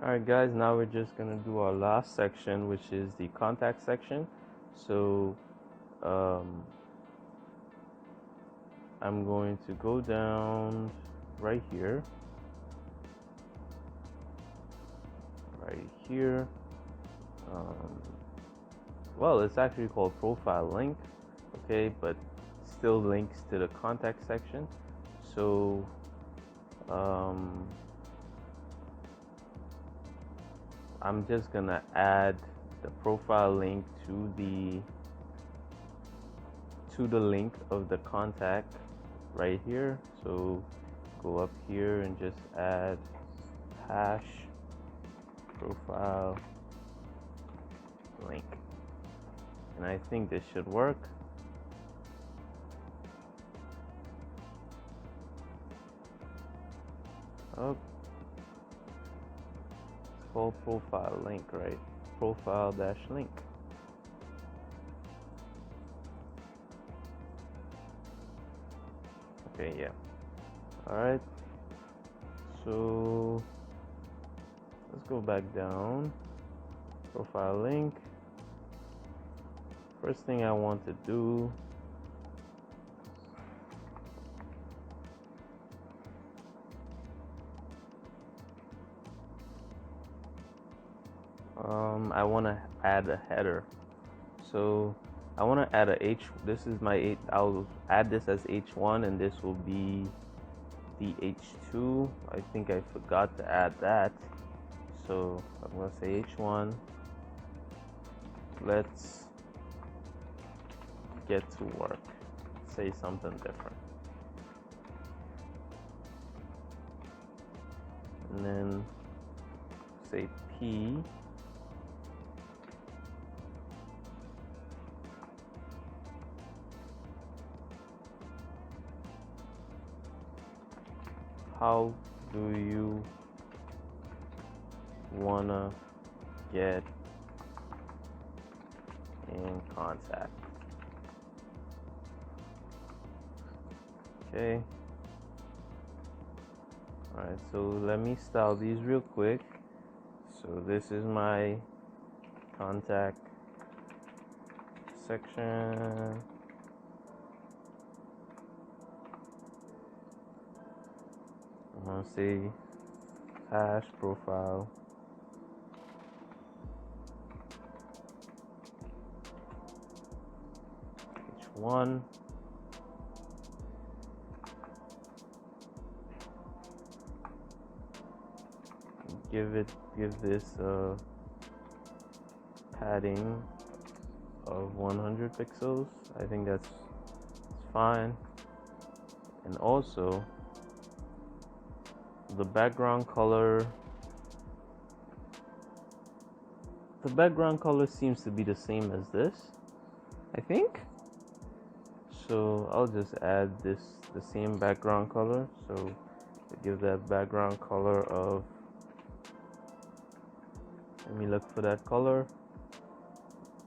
Alright guys, now we're just gonna do our last section, which is the contact section. So I'm going to go down right here, um, well, it's actually called profile link, okay, but still links to the contact section. So I'm just gonna add the profile link to the link of the contact right here. So go up here and just add hash profile link, and I think this should work. Oh, it's called profile link, right? Profile dash link. Okay, yeah. Alright, so let's go back down. Profile link. First thing I want to do, I want to add a header. So I want to add a H. This is my H. I'll add this as H1, and this will be the H2. I think I forgot to add that, so I'm gonna say H1. Let's get to work. Say something different, and then say P. How do you wanna get in contact? Okay. Alright, so let me style these real quick. So this is my contact section. I'm gonna say hash profile H1. Give this padding of 100 pixels. I think that's fine. And also the background color seems to be the same as this, I think. So I'll just add the same background color. So to give that background color of, let me look for that color.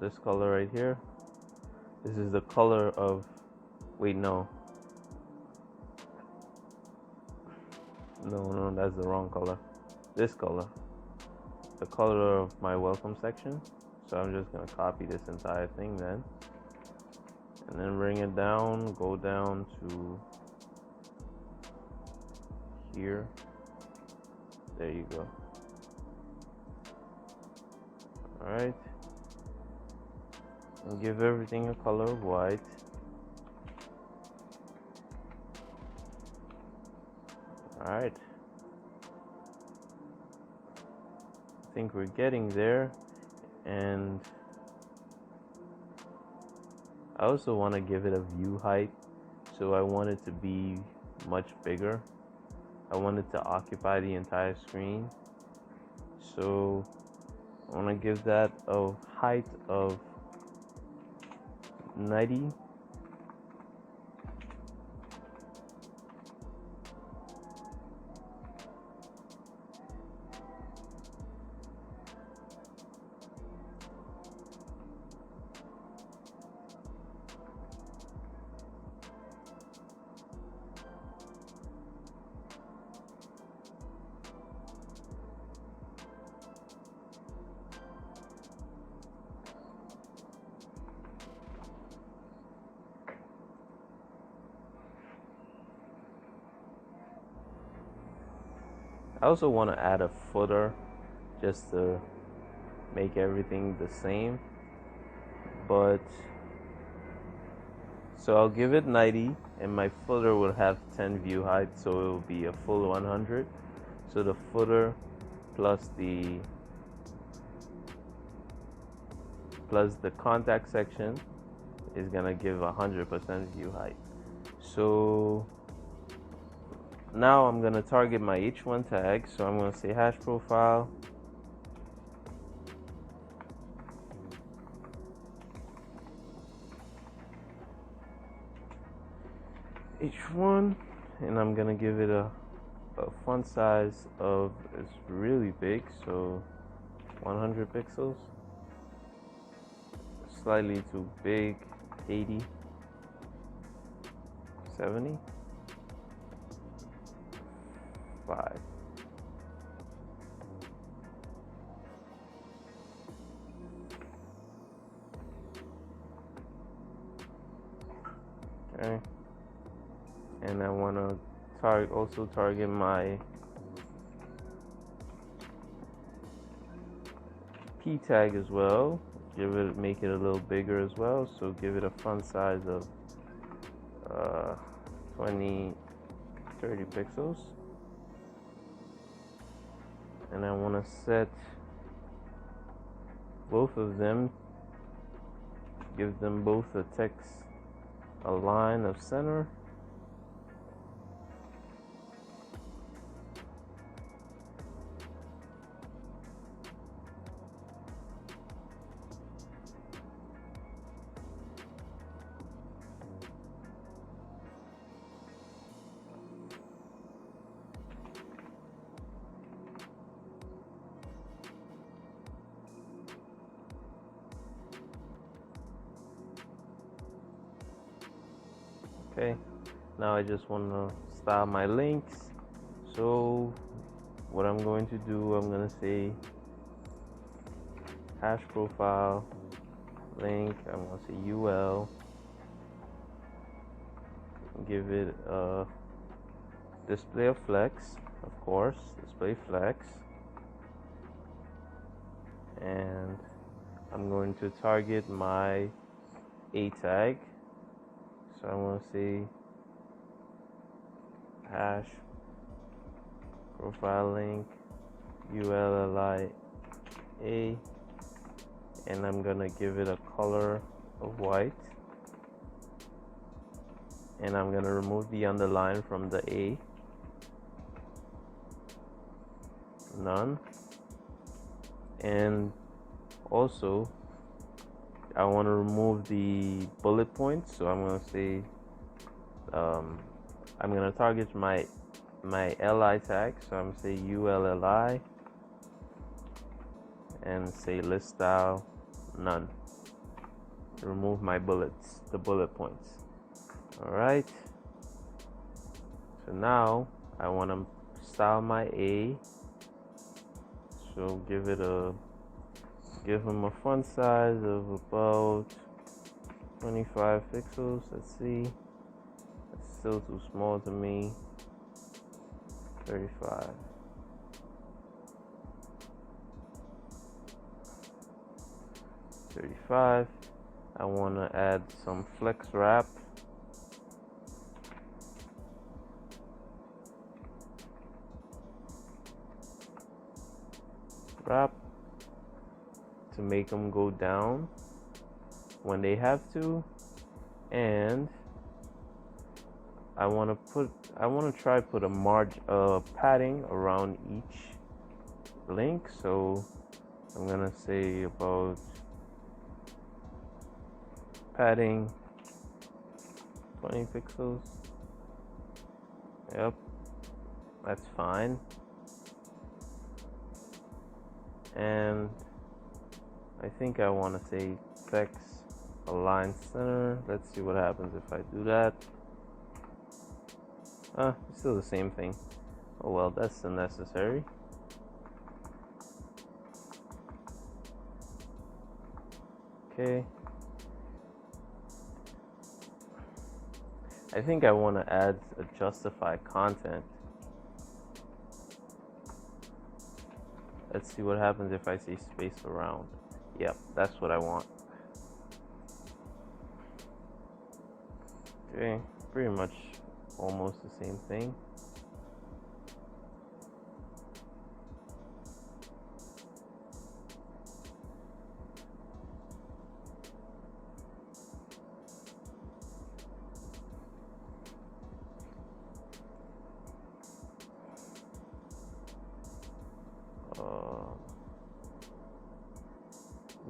This color right here. This is the color of, wait, no, that's the wrong color. This color, the color of my welcome section. So I'm just gonna copy this entire thing then, and then bring it down, go down to here. There you go. Alright, and give everything a color of white. Alright, I think we're getting there. And I also want to give it a view height, so I want it to be much bigger. I want it to occupy the entire screen, so I want to give that a height of 90. I also want to add a footer just to make everything the same. But so I'll give it 90, and my footer will have 10 view height, so it will be a full 100. So the footer plus the contact section is gonna give 100% view height. So now I'm gonna target my h1 tag. So I'm gonna say hash profile h1, and I'm gonna give it a font size of, it's really big, so 100 pixels. Slightly too big, 80, 70, 5. Okay, and I want to also target my p tag as well. Make it a little bigger as well. So give it a font size of 20, 30 pixels. And I want to set both of them, give them both a text, a line of center. Okay, now I just want to style my links. So what I'm going to do, I'm going to say hash profile link. I'm going to say UL, give it a display of flex, of course, display flex, and I'm going to target my a tag. So I'm going to say hash profile link ULLIA, and I'm going to give it a color of white, and I'm going to remove the underline from the A, none. And also I want to remove the bullet points, so I'm going to say I'm going to target my li tag, so I'm going to say ULLI and say list style none. Remove my the bullet points. All right, so now I want to style my A, so give him a font size of about 25 pixels. Let's see, it's still too small to me. 35. I want to add some flex wrap. To make them go down when they have to, and I want to try put a padding around each link. So I'm gonna say about padding 20 pixels. Yep, that's fine. And I think I want to say text align center. Let's see what happens if I do that. It's still the same thing. Oh well, that's unnecessary. Okay. I think I want to add a justify content. Let's see what happens if I say space around. Yep, that's what I want. Okay, pretty much almost the same thing.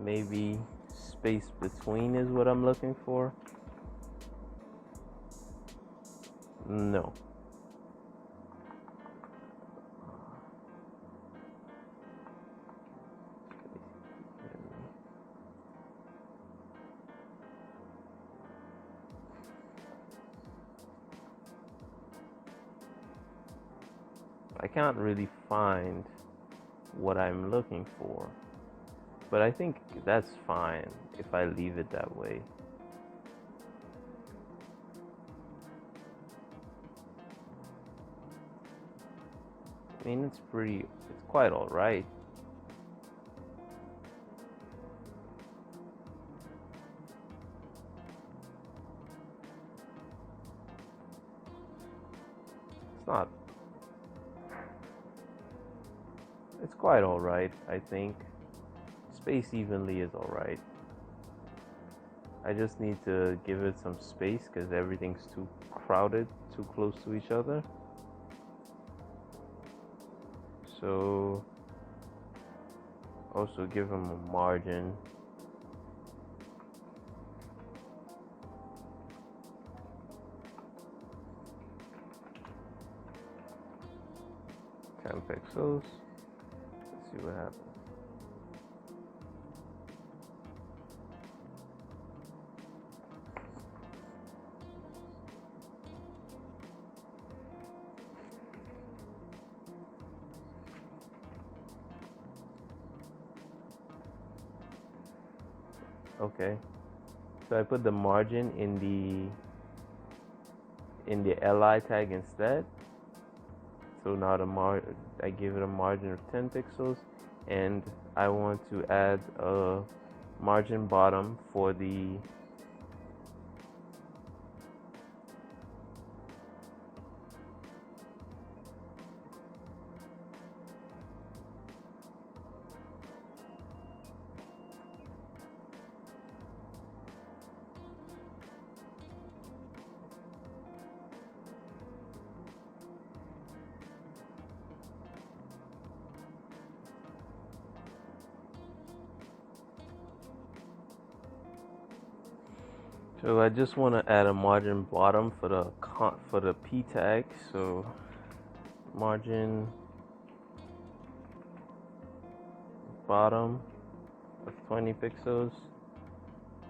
Maybe space between is what I'm looking for. No. I can't really find what I'm looking for, but I think that's fine if I leave it that way. I mean, it's quite alright. It's quite alright, I think. Space evenly is alright. I just need to give it some space because everything's too crowded, too close to each other. So, also give them a margin. Pixels. Let's see what happens. Okay, so I put the margin in the li tag instead. So now I give it a margin of 10 pixels, and I want to add a margin bottom for the So I just want to add a margin bottom for the p tag. So margin bottom of 20 pixels,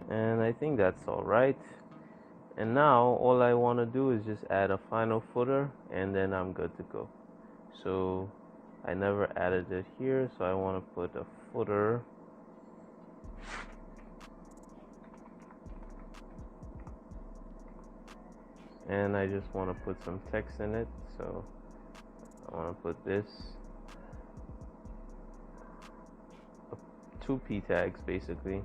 and I think that's all right. And now all I want to do is just add a final footer, and then I'm good to go. So I never added it here, so I want to put a footer. And I just want to put some text in it, so I want to put this 2 p tags basically.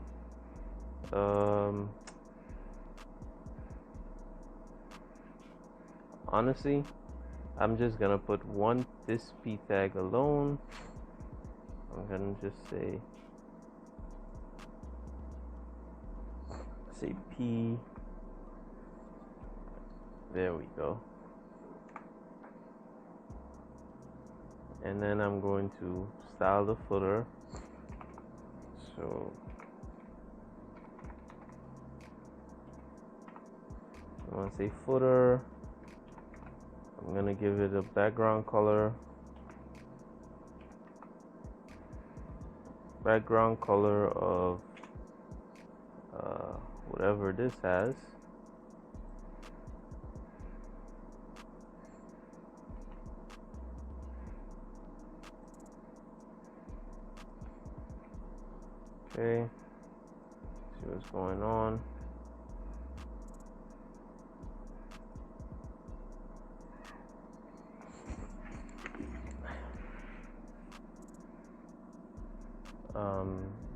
Honestly, I'm just gonna put this p tag alone. I'm gonna just say p. There we go. And then I'm going to style the footer. So I want to say footer. I'm gonna give it a background color. Background color of whatever this has. Okay, see what's going on.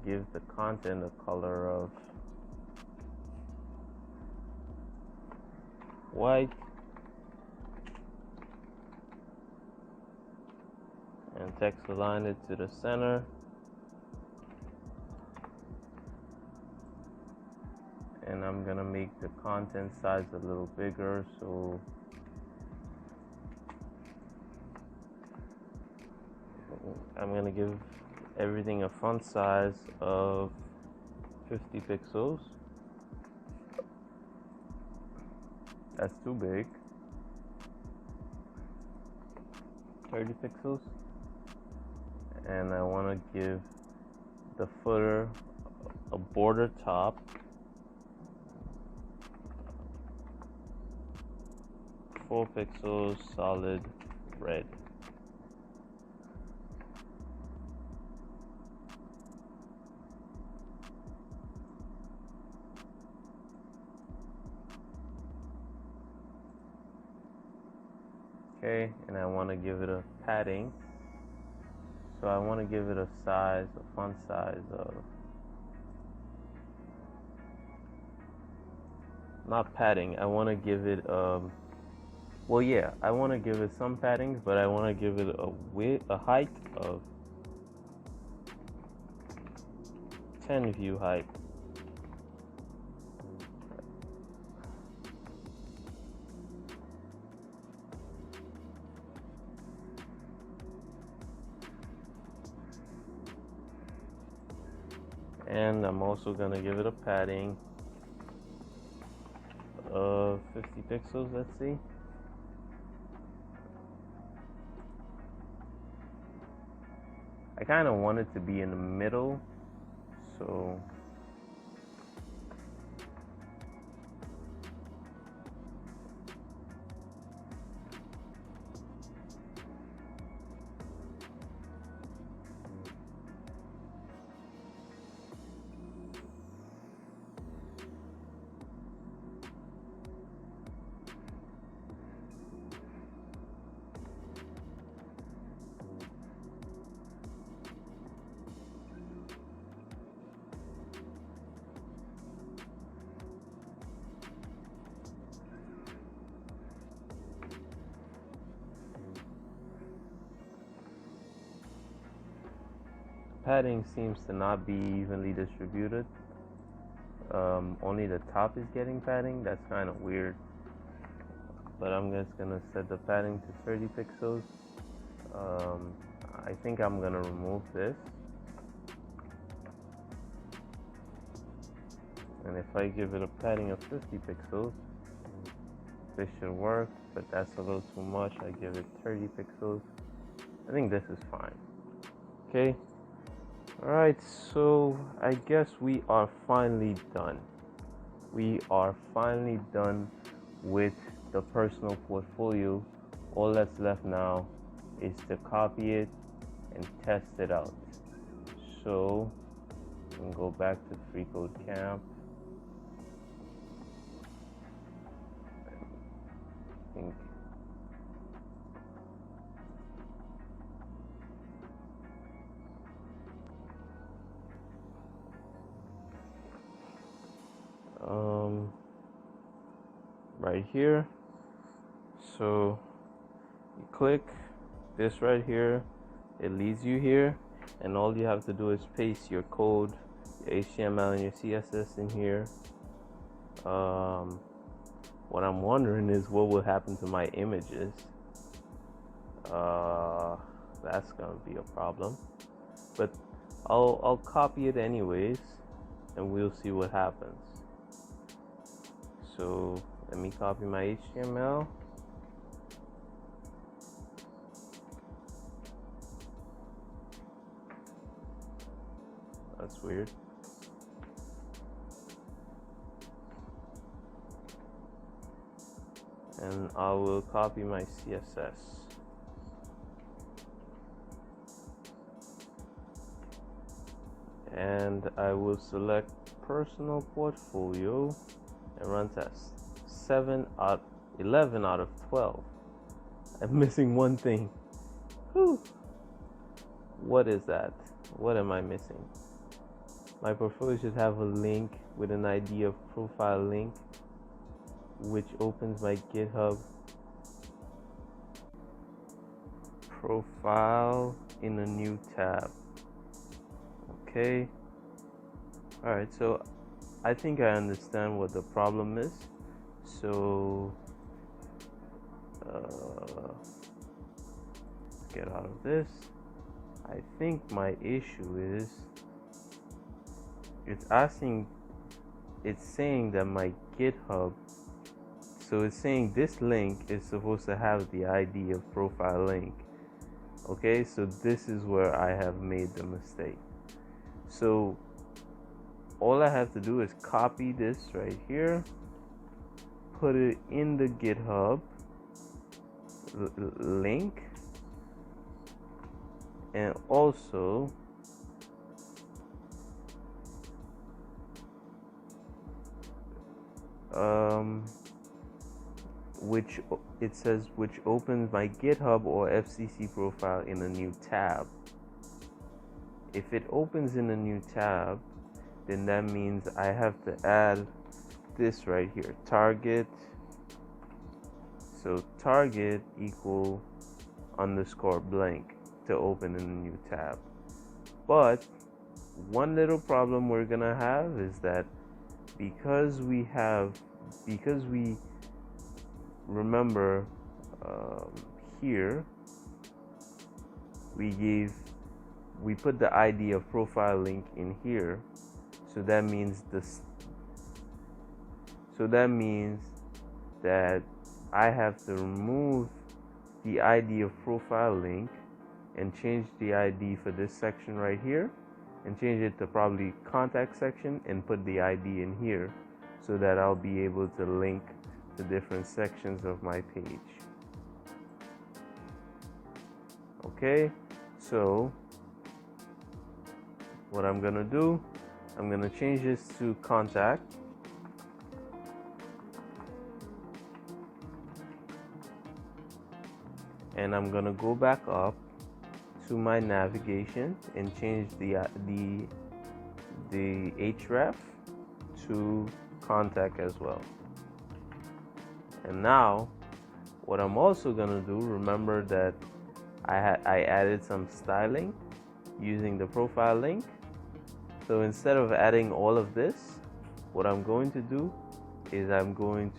give the content a color of white, and text align it to the center. And I'm gonna make the content size a little bigger, so I'm gonna give everything a font size of 50 pixels. That's too big. 30 pixels. And I want to give the footer a border top. Four pixels, solid red. Okay, and I want to give it a padding. So I want to give it a size, a font size of, not padding, I want to give it, well yeah, I want to give it some padding, but I want to give it a height of 10 view height. And I'm also going to give it a padding of 50 pixels, let's see. I kind of want it to be in the middle, so padding seems to not be evenly distributed. Only the top is getting padding. That's kind of weird. But I'm just gonna set the padding to 30 pixels. I think I'm gonna remove this. And if I give it a padding of 50 pixels, this should work, but that's a little too much. I give it 30 pixels. I think this is fine. Okay. Alright, so I guess we are finally done. We are finally done with the personal portfolio. All that's left now is to copy it and test it out. So I'm gonna go back to freeCodeCamp. I think right here. So you click this right here, it leads you here, and all you have to do is paste your code, your HTML and your CSS in here. What I'm wondering is what will happen to my images. That's gonna be a problem, but I'll copy it anyways, and we'll see what happens. So let me copy my HTML. That's weird. And I will copy my CSS. And I will select personal portfolio and run test. 11 out of 12. I'm missing one thing. Whew. What is that? What am I missing? My portfolio should have a link with an ID of profile link, which opens my GitHub profile in a new tab. Okay. Alright, so I think I understand what the problem is. So let's get out of this. I think my issue is it's saying that my GitHub, so it's saying this link is supposed to have the ID of profile link. Okay, so this is where I have made the mistake. So all I have to do is copy this right here, put it in the GitHub link, and also which it says which opens my GitHub or FCC profile in a new tab. If it opens in a new tab, then that means I have to add this right here, target. So target equal underscore blank to open in a new tab. But one little problem we're gonna have is that because we remember here we put the ID of profile link in here, so that means that I have to remove the ID of profile link and change the ID for this section right here and change it to probably contact section and put the ID in here, so that I'll be able to link the different sections of my page. Okay, so what I'm gonna do, I'm gonna change this to contact, and I'm gonna go back up to my navigation and change the href to contact as well. And now what I'm also gonna do, remember that I added some styling using the profile link. So instead of adding all of this, what I'm going to do is I'm going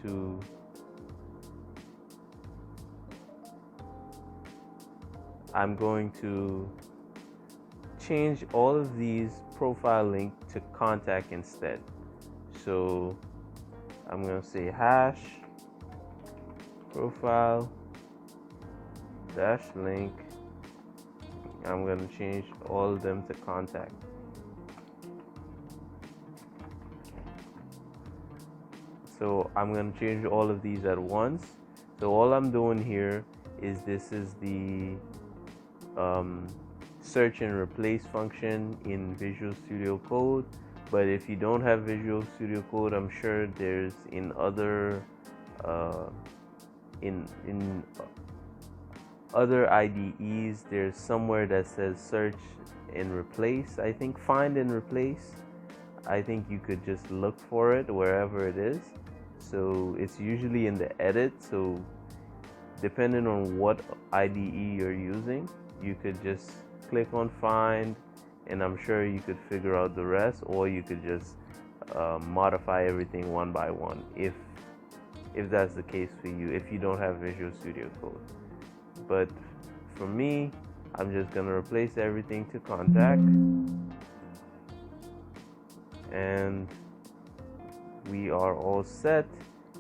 to change all of these profile link to contact instead. So I'm going to say hash profile dash link. I'm going to change all of them to contact. So I'm going to change all of these at once. So all I'm doing here is this is the search and replace function in Visual Studio Code. But if you don't have Visual Studio Code, I'm sure there's in other other IDEs, there's somewhere that says search and replace. I think find and replace. I think you could just look for it wherever it is. So it's usually in the edit. So depending on what IDE you're using, you could just click on find, and I'm sure you could figure out the rest, or you could just modify everything one by one if that's the case for you, if you don't have Visual Studio Code. But for me, I'm just gonna replace everything to contact, and we are all set.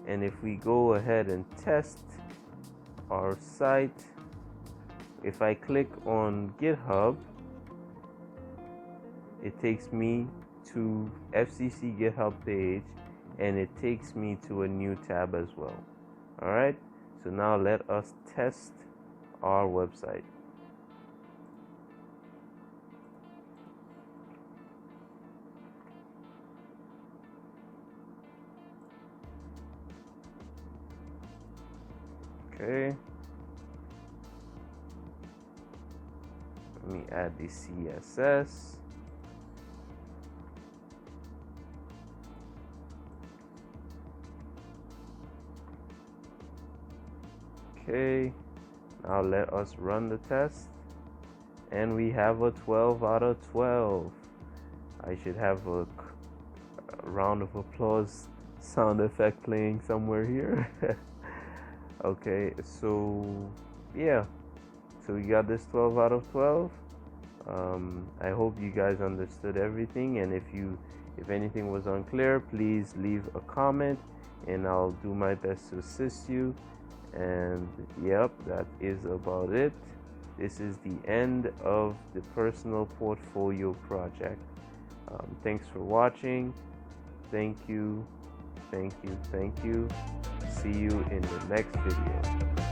And if we go ahead and test our site, if I click on GitHub, it takes me to FCC GitHub page, and it takes me to a new tab as well. All right, so now let us test our website. Okay, let me add the CSS. Okay, now let us run the test, and we have a 12 out of 12. I should have a round of applause sound effect playing somewhere here. Okay, so yeah, so we got this 12 out of 12. I hope you guys understood everything, and if anything was unclear, please leave a comment and I'll do my best to assist you. And yep, that is about it. This is the end of the personal portfolio project. Thanks for watching. Thank you. See you in the next video.